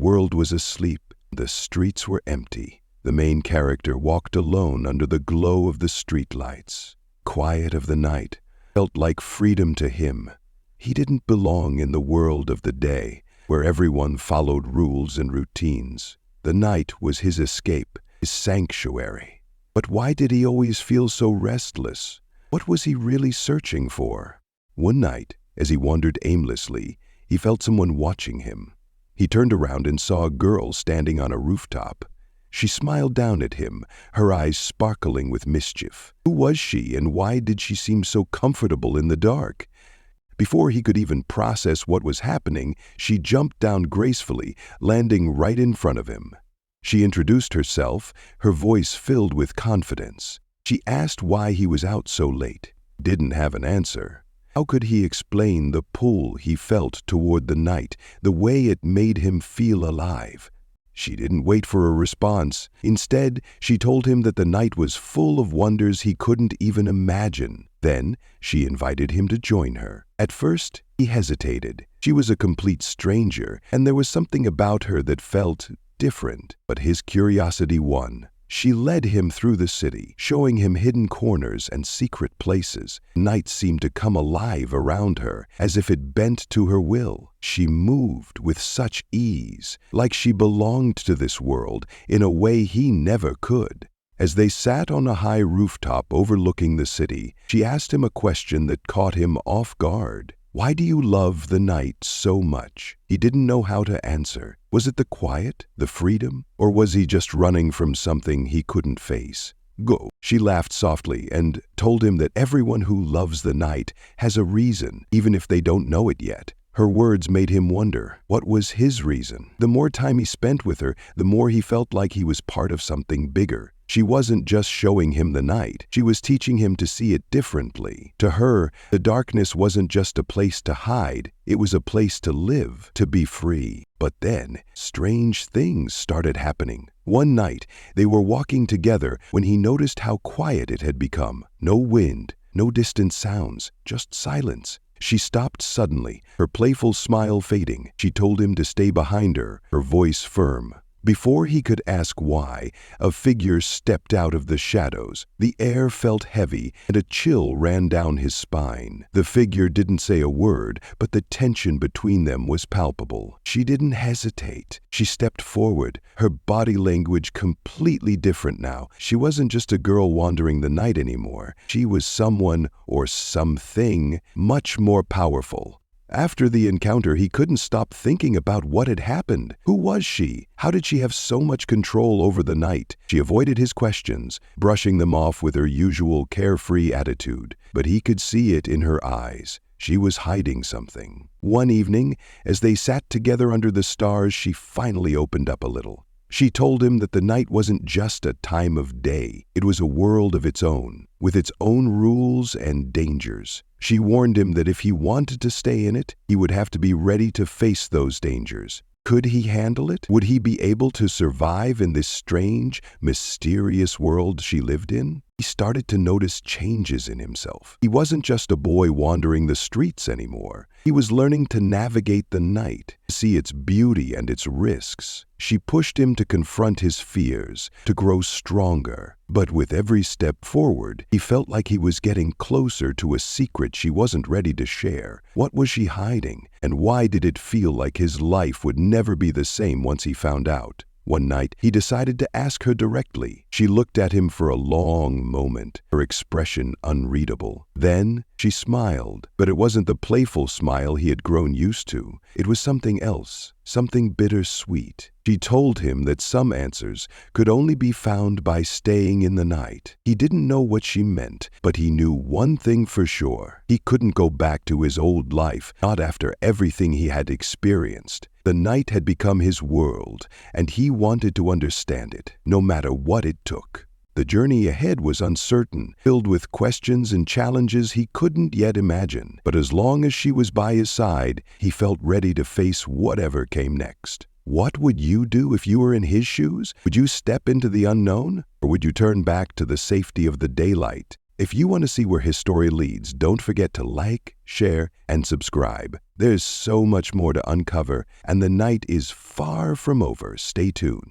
World was asleep. The streets were empty. The main character walked alone under the glow of the streetlights. Quiet of the night felt like freedom to him. He didn't belong in the world of the day, where everyone followed rules and routines. The night was his escape, his sanctuary. But why did he always feel so restless? What was he really searching for? One night, as he wandered aimlessly, he felt someone watching him. He turned around and saw a girl standing on a rooftop. She smiled down at him, her eyes sparkling with mischief. Who was she, and why did she seem so comfortable in the dark? Before he could even process what was happening, she jumped down gracefully, landing right in front of him. She introduced herself, her voice filled with confidence. She asked why he was out so late. Didn't have an answer. How could he explain the pull he felt toward the night, the way it made him feel alive? She didn't wait for a response. Instead, she told him that the night was full of wonders he couldn't even imagine. Then, she invited him to join her. At first, he hesitated. She was a complete stranger, and there was something about her that felt different. But his curiosity won. She led him through the city, showing him hidden corners and secret places. Night seemed to come alive around her, as if it bent to her will. She moved with such ease, like she belonged to this world in a way he never could. As they sat on a high rooftop overlooking the city, she asked him a question that caught him off guard. Why do you love the night so much? He didn't know how to answer. Was it the quiet, the freedom, or was he just running from something he couldn't face? Go. She laughed softly and told him that everyone who loves the night has a reason, even if they don't know it yet. Her words made him wonder, what was his reason? The more time he spent with her, the more he felt like he was part of something bigger. She wasn't just showing him the night, she was teaching him to see it differently. To her, the darkness wasn't just a place to hide, it was a place to live, to be free. But then, strange things started happening. One night, they were walking together when he noticed how quiet it had become. No wind, no distant sounds, just silence. She stopped suddenly, her playful smile fading. She told him to stay behind her, her voice firm. Before he could ask why, a figure stepped out of the shadows. The air felt heavy, and a chill ran down his spine. The figure didn't say a word, but the tension between them was palpable. She didn't hesitate. She stepped forward, her body language completely different now. She wasn't just a girl wandering the night anymore. She was someone, or something, much more powerful. After the encounter, he couldn't stop thinking about what had happened. Who was she? How did she have so much control over the night? She avoided his questions, brushing them off with her usual carefree attitude. But he could see it in her eyes. She was hiding something. One evening, as they sat together under the stars, she finally opened up a little. She told him that the night wasn't just a time of day. It was a world of its own, with its own rules and dangers. She warned him that if he wanted to stay in it, he would have to be ready to face those dangers. Could he handle it? Would he be able to survive in this strange, mysterious world she lived in? He started to notice changes in himself. He wasn't just a boy wandering the streets anymore. He was learning to navigate the night, to see its beauty and its risks. She pushed him to confront his fears, to grow stronger. But with every step forward, he felt like he was getting closer to a secret she wasn't ready to share. What was she hiding? And why did it feel like his life would never be the same once he found out? One night, he decided to ask her directly. She looked at him for a long moment, her expression unreadable. Then, she smiled, but it wasn't the playful smile he had grown used to. It was something else, something bittersweet. She told him that some answers could only be found by staying in the night. He didn't know what she meant, but he knew one thing for sure. He couldn't go back to his old life, not after everything he had experienced. The night had become his world, and he wanted to understand it, no matter what it took. The journey ahead was uncertain, filled with questions and challenges he couldn't yet imagine. But as long as she was by his side, he felt ready to face whatever came next. What would you do if you were in his shoes? Would you step into the unknown, or would you turn back to the safety of the daylight? If you want to see where his story leads, don't forget to like, share, and subscribe. There's so much more to uncover, and the night is far from over. Stay tuned.